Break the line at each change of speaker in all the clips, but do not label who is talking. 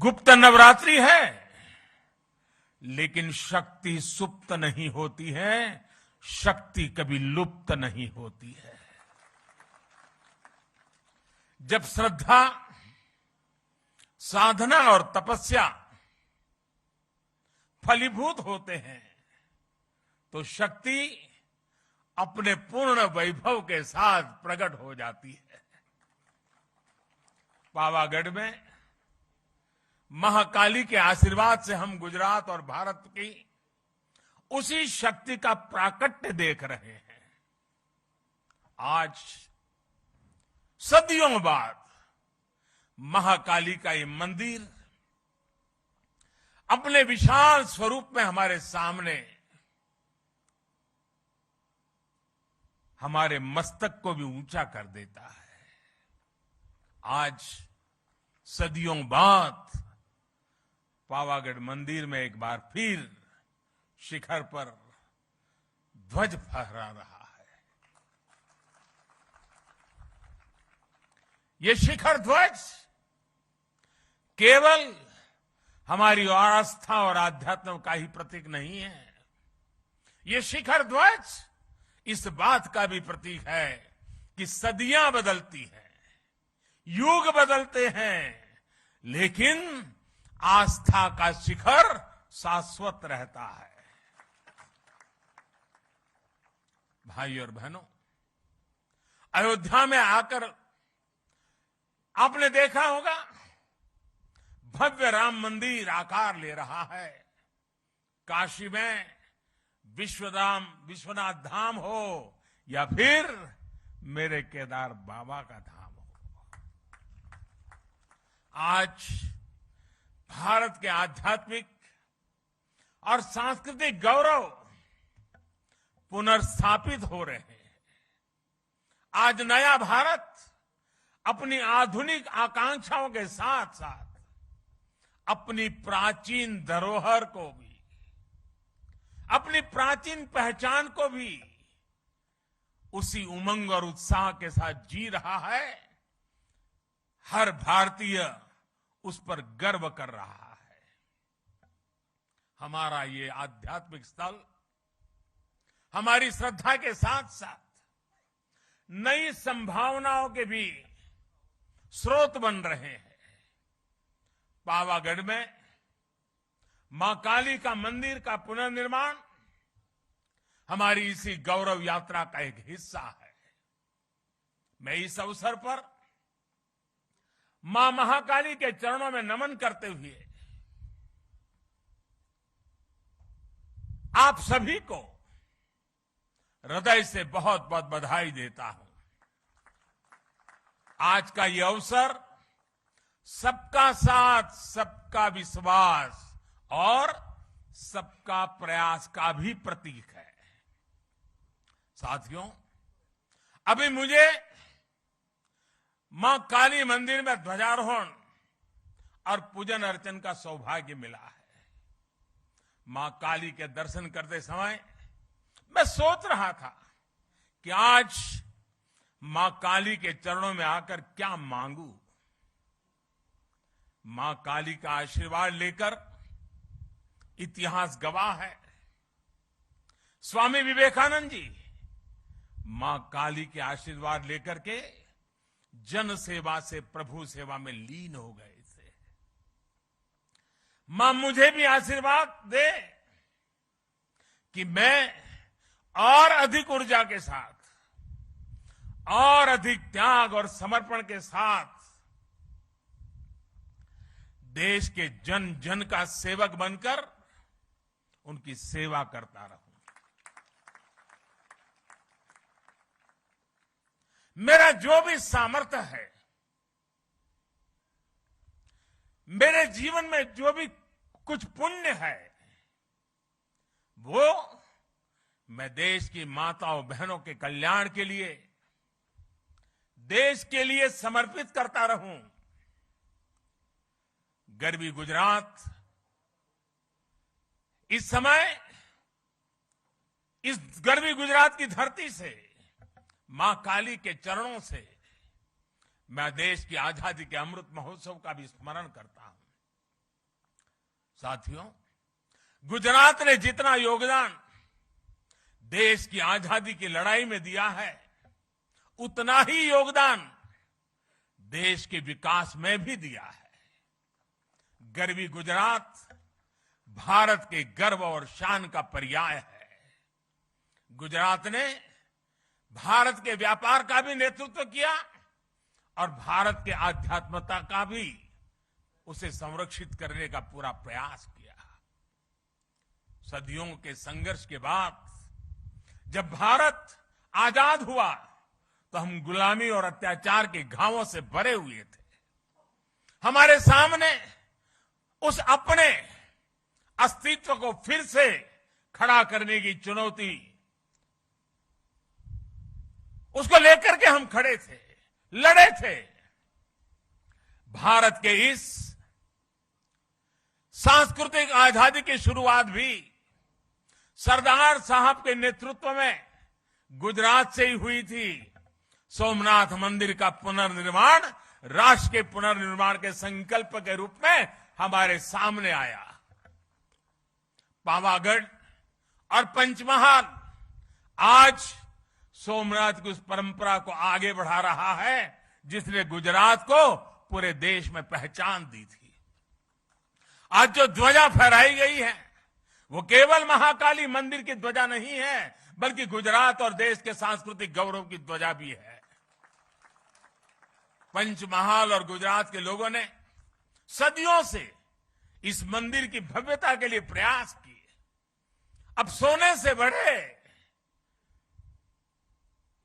गुप्त नवरात्रि है, लेकिन शक्ति सुप्त नहीं होती है, शक्ति कभी लुप्त नहीं होती है। जब श्रद्धा, साधना और तपस्या फलीभूत होते हैं तो शक्ति अपने पूर्ण वैभव के साथ प्रकट हो जाती है। पावागढ़ में महाकाली के आशीर्वाद से हम गुजरात और भारत की उसी शक्ति का प्राकट्य देख रहे हैं। आज सदियों बाद महाकाली का ये मंदिर अपने विशाल स्वरूप में हमारे सामने हमारे मस्तक को भी ऊंचा कर देता है। आज सदियों बाद पावागढ़ मंदिर में एक बार फिर शिखर पर ध्वज फहरा रहा है। ये शिखर ध्वज केवल हमारी आस्था और आध्यात्म का ही प्रतीक नहीं है। ये शिखर ध्वज इस बात का भी प्रतीक है कि सदियां बदलती हैं, युग बदलते हैं, लेकिन आस्था का शिखर शाश्वत रहता है। भाई और बहनों, अयोध्या में आकर आपने देखा होगा भव्य राम मंदिर आकार ले रहा है। काशी में विश्वनाथ धाम हो या फिर मेरे केदार बाबा का धाम हो, आज भारत के आध्यात्मिक और सांस्कृतिक गौरव पुनर्स्थापित हो रहे हैं। आज नया भारत अपनी आधुनिक आकांक्षाओं के साथ साथ अपनी प्राचीन धरोहर को भी, अपनी प्राचीन पहचान को भी उसी उमंग और उत्साह के साथ जी रहा है। हर भारतीय उस पर गर्व कर रहा है। हमारा ये आध्यात्मिक स्थल हमारी श्रद्धा के साथ साथ नई संभावनाओं के भी स्रोत बन रहे हैं। पावागढ़ में मां काली का मंदिर का पुनर्निर्माण हमारी इसी गौरव यात्रा का एक हिस्सा है। मैं इस अवसर पर मां महाकाली के चरणों में नमन करते हुए आप सभी को हृदय से बहुत बहुत बधाई देता हूं। आज का ये अवसर सबका साथ, सबका विश्वास और सबका प्रयास का भी प्रतीक है। साथियों, अभी मुझे मां काली मंदिर में ध्वजारोहण और पूजन अर्चन का सौभाग्य मिला है। मां काली के दर्शन करते समय मैं सोच रहा था कि आज मां काली के चरणों में आकर क्या मांगू। मां काली का आशीर्वाद लेकर इतिहास गवाह है, स्वामी विवेकानंद जी मां काली के आशीर्वाद लेकर के जन सेवा से प्रभु सेवा में लीन हो गए थे। मां मुझे भी आशीर्वाद दे कि मैं और अधिक ऊर्जा के साथ और अधिक त्याग और समर्पण के साथ देश के जन जन का सेवक बनकर उनकी सेवा करता रहूं। मेरा जो भी सामर्थ्य है, मेरे जीवन में जो भी कुछ पुण्य है, वो मैं देश की माताओं बहनों के कल्याण के लिए, देश के लिए समर्पित करता रहूं। गर्वी गुजरात इस समय इस गर्वी गुजरात की धरती से, मां काली के चरणों से मैं देश की आजादी के अमृत महोत्सव का भी स्मरण करता हूं। साथियों, गुजरात ने जितना योगदान देश की आजादी की लड़ाई में दिया है, उतना ही योगदान देश के विकास में भी दिया है। गर्वी गुजरात भारत के गर्व और शान का पर्याय है। गुजरात ने भारत के व्यापार का भी नेतृत्व किया और भारत के आध्यात्मता का भी उसे संरक्षित करने का पूरा प्रयास किया। सदियों के संघर्ष के बाद जब भारत आजाद हुआ तो हम गुलामी और अत्याचार के घावों से भरे हुए थे। हमारे सामने उस अपने अस्तित्व को फिर से खड़ा करने की चुनौती, उसको लेकर के हम खड़े थे, लड़े थे। भारत के इस सांस्कृतिक आजादी की शुरुआत भी सरदार साहब के नेतृत्व में गुजरात से ही हुई थी। सोमनाथ मंदिर का पुनर्निर्माण राष्ट्र के पुनर्निर्माण के संकल्प के रूप में हमारे सामने आया। पावागढ़ और पंचमहाल आज सोमनाथ की उस परंपरा को आगे बढ़ा रहा है जिसने गुजरात को पूरे देश में पहचान दी थी। आज जो ध्वजा फहराई गई है वो केवल महाकाली मंदिर की ध्वजा नहीं है, बल्कि गुजरात और देश के सांस्कृतिक गौरव की ध्वजा भी है। पंचमहाल और गुजरात के लोगों ने सदियों से इस मंदिर की भव्यता के लिए प्रयास किए। अब सोने से बढ़े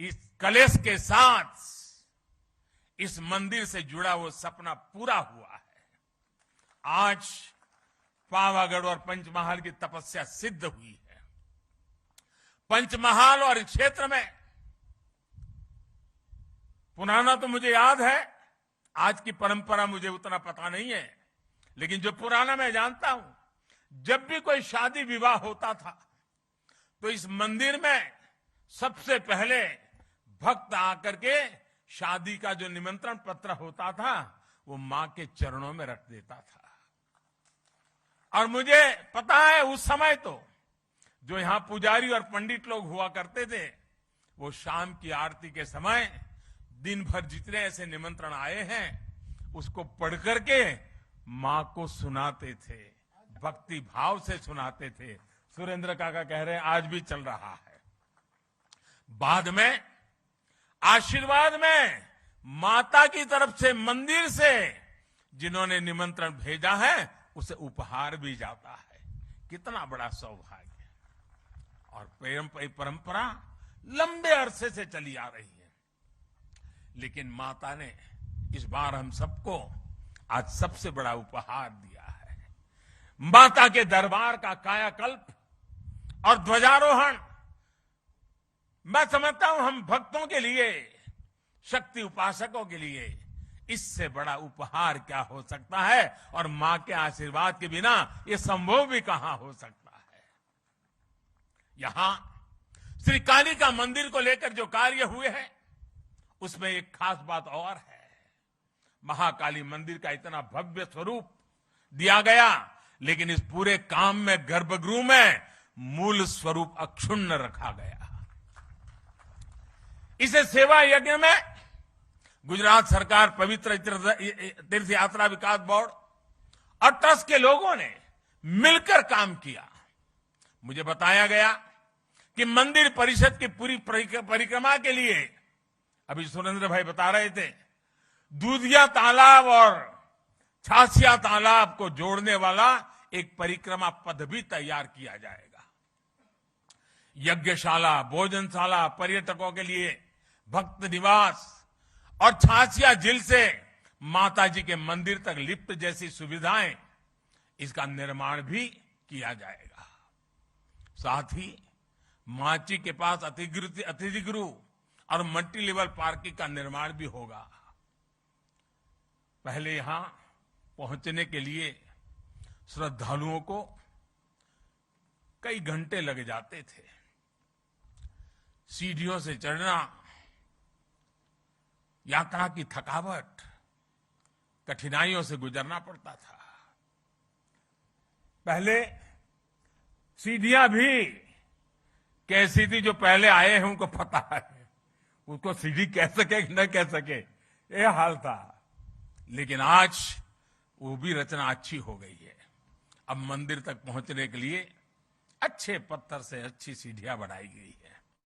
इस कलश के साथ इस मंदिर से जुड़ा वो सपना पूरा हुआ है। आज पावागढ़ और पंचमहाल की तपस्या सिद्ध हुई है। पंचमहाल और इस क्षेत्र में पुराना तो मुझे याद है, आज की परंपरा मुझे उतना पता नहीं है, लेकिन जो पुराना मैं जानता हूं, जब भी कोई शादी विवाह होता था तो इस मंदिर में सबसे पहले भक्त आकर के शादी का जो निमंत्रण पत्र होता था वो मां के चरणों में रख देता था। और मुझे पता है उस समय तो जो यहां पुजारी और पंडित लोग हुआ करते थे वो शाम की आरती के समय दिन भर जितने ऐसे निमंत्रण आए हैं उसको पढ़ करके मां को सुनाते थे, भक्ति भाव से सुनाते थे। सुरेंद्र काका कह रहे हैं आज भी चल रहा है। बाद में आशीर्वाद में माता की तरफ से मंदिर से जिन्होंने निमंत्रण भेजा है उसे उपहार भी जाता है। कितना बड़ा सौभाग्य। और परंपरा लंबे अरसे से चली आ रही है, लेकिन माता ने इस बार हम सबको आज सबसे बड़ा उपहार दिया है। माता के दरबार का कायाकल्प और ध्वजारोहण। मैं समझता हूं हम भक्तों के लिए, शक्ति उपासकों के लिए इससे बड़ा उपहार क्या हो सकता है। और मां के आशीर्वाद के बिना यह संभव भी कहां हो सकता है। यहां श्री काली का मंदिर को लेकर जो कार्य हुए हैं उसमें एक खास बात और है। महाकाली मंदिर का इतना भव्य स्वरूप दिया गया, लेकिन इस पूरे काम में गर्भगृह में मूल स्वरूप अक्षुण्ण रखा गया। इसे सेवा यज्ञ में गुजरात सरकार, पवित्र तीर्थ यात्रा विकास बोर्ड और ट्रस्ट के लोगों ने मिलकर काम किया। मुझे बताया गया कि मंदिर परिषद की पूरी परिक्रमा के लिए, अभी सुरेंद्र भाई बता रहे थे, दूधिया तालाब और छासिया तालाब को जोड़ने वाला एक परिक्रमा पथ भी तैयार किया जाएगा। यज्ञशाला, भोजनशाला, पर्यटकों के लिए भक्त निवास और छासिया झील से माता जी के मंदिर तक लिफ्ट जैसी सुविधाएं, इसका निर्माण भी किया जाएगा। साथ ही माची के पास अतिथि गृह और मल्टी लेवल पार्किंग का निर्माण भी होगा। पहले यहां पहुंचने के लिए श्रद्धालुओं को कई घंटे लग जाते थे। सीढ़ियों से चढ़ना, यात्रा की थकावट, कठिनाइयों से गुजरना पड़ता था। पहले सीढ़ियां भी कैसी थी, जो पहले आए हैं उनको पता है, उसको सीढ़ी कह सके कि न कह सके, ये हाल था। लेकिन आज वो भी रचना अच्छी हो गई है। अब मंदिर तक पहुंचने के लिए अच्छे पत्थर से अच्छी सीढ़ियां बनाई गई है।